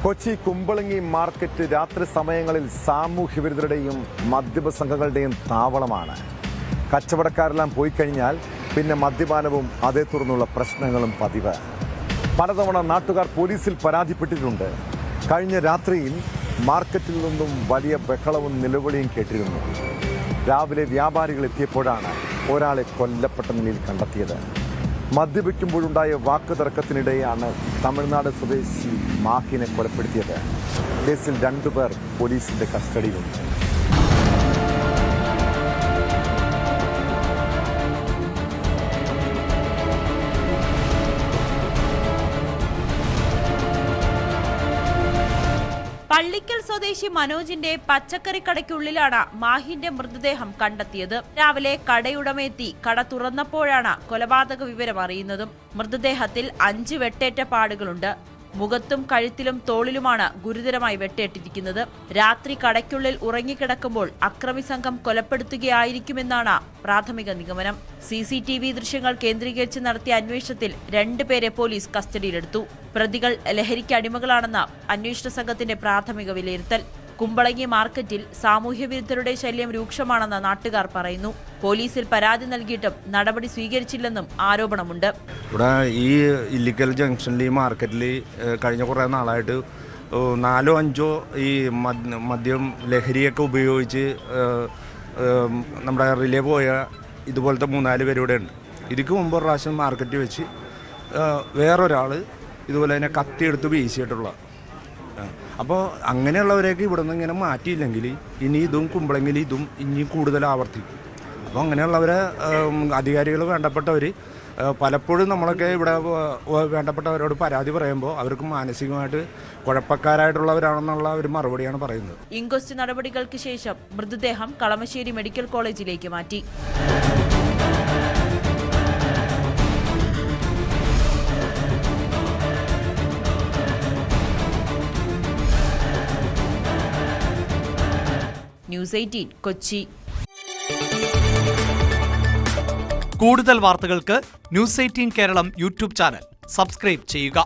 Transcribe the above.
Kochi Kumbalangi market രാത്രി സമയങ്ങളിൽ സാമൂഹ്യ വിരുദ്ധരുടെയും മദ്യപ സംഘങ്ങളുടെയും താവളമാണ്. കച്ചവടക്കാരെല്ലാം പോയി കഴിഞ്ഞാൽ പിന്നെ മദ്യപാനവും അതേ തുടർന്നുള്ള പ്രശ്നങ്ങളും പതിവ്. പലതവണ നാട്ടുകാർ പോലീസിൽ പരാതിപ്പെട്ടിട്ടുണ്ട്. കഴിഞ്ഞ രാത്രിയിൽ മാർക്കറ്റിൽ നിന്നും വലിയ ബഹളവും നിലവിളിയും കേട്ടിരുന്നു. രാവിലെ വ്യാപാരികൾ എത്തിയപ്പോഴാണ് ഒരാളെ കൊല്ലപ്പെട്ട നിലയിൽ കണ്ടെത്തിയത്. മദ്യപിക്കുമ്പോഴുണ്ടായ വാക്കുതർക്കത്തിനിടെയാണ് തമിഴ്നാട് സ്വദേശി മാഹിനെ കൊലപ്പെടുത്തിയത്. കേസിൽ 2 പേർ പോലീസിന്റെ കസ്റ്റഡിയിലുണ്ട്. പള്ളിക്കൽ സ്വദേശി മനോജിന്റെ പച്ചക്കറി കടയ്ക്കുള്ളിലാണ് മാഹിന്റെ മൃതദേഹം കണ്ടെത്തിയത്. രാവിലെ കടയുടമെത്തി കട തുറന്നപ്പോഴാണ് കൊലപാതക വിവരം അറിയുന്നതും. മൃതദേഹത്തിൽ 5 വെട്ടേറ്റ പാടുകളുണ്ട്. മുഖത്തും കഴുത്തിലും തോളിലുമാണ് ഗുരുതരമായി വെട്ടേറ്റിരിക്കുന്നത്. രാത്രി കടയ്ക്കുള്ളിൽ ഉറങ്ങിക്കിടക്കുമ്പോൾ അക്രമി സംഘം കൊലപ്പെടുത്തുകയായിരിക്കുമെന്നാണ് പ്രാഥമിക നിഗമനം. CCTV ദൃശ്യങ്ങൾ കേന്ദ്രീകരിച്ച് നടത്തിയ അന്വേഷണത്തിൽ 2 പേരെ പോലീസ് കസ്റ്റഡിയിലെടുത്തു. പ്രതികൾ ലഹരിക്ക് അടിമകളാണെന്ന അന്വേഷണ സംഘത്തിന്റെ പ്രാഥമിക വിലയിരുത്തൽ. കുമ്പളങ്ങി മാർക്കറ്റിൽ സാമൂഹ്യവിരുദ്ധരുടെ ശല്യം രൂക്ഷമാണെന്ന് നാട്ടുകാർ പറയുന്നു. പോലീസിൽ പരാതി നൽകിയിട്ടും നടപടി സ്വീകരിച്ചില്ലെന്നും ആരോപണമുണ്ട്. ഇവിടെ ഈ ഇല്ലിക്കൽ ജംഗ്ഷനിൽ ഈ മാർക്കറ്റിൽ കഴിഞ്ഞ കുറേ നാളായിട്ട് 4-5 ഈ മദ്യം ലഹരിയൊക്കെ ഉപയോഗിച്ച് നമ്മുടെ റിലേ പോയ ഇതുപോലത്തെ 3-4 പേര് ഇവിടെ ഉണ്ട്. ഇതിക്ക് മുമ്പ് ഒരു പ്രാവശ്യം മാർക്കറ്റിൽ വെച്ച് വേറൊരാൾ ഇതുപോലെ തന്നെ കത്തിയെടുത്ത് വീശിയിട്ടുള്ള. അപ്പോൾ അങ്ങനെയുള്ളവരെയൊക്കെ ഇവിടെ നിന്ന് ഇങ്ങനെ മാറ്റിയില്ലെങ്കിൽ ഇനി ഇതും കുമ്പളങ്ങിൽ ഇതും ഇനി കൂടുതൽ ആവർത്തിക്കും. അപ്പോൾ അങ്ങനെയുള്ളവരെ അധികാരികൾ വേണ്ടപ്പെട്ടവർ പലപ്പോഴും നമ്മളൊക്കെ ഇവിടെ വേണ്ടപ്പെട്ടവരോട് പരാതി പറയുമ്പോൾ അവർക്ക് മാനസികമായിട്ട് കുഴപ്പക്കാരായിട്ടുള്ളവരാണെന്നുള്ള ഒരു മറുപടിയാണ് പറയുന്നത്. ഇൻക്വസ്റ്റ് നടപടികൾക്ക് ശേഷം മൃതദേഹം കളമശ്ശേരി മെഡിക്കൽ കോളേജിലേക്ക് മാറ്റി. News 18 കൊച്ചി. കൂടുതൽ വാർത്തകൾക്ക് News 18 Keralam YouTube channel subscribe ചെയ്യുക.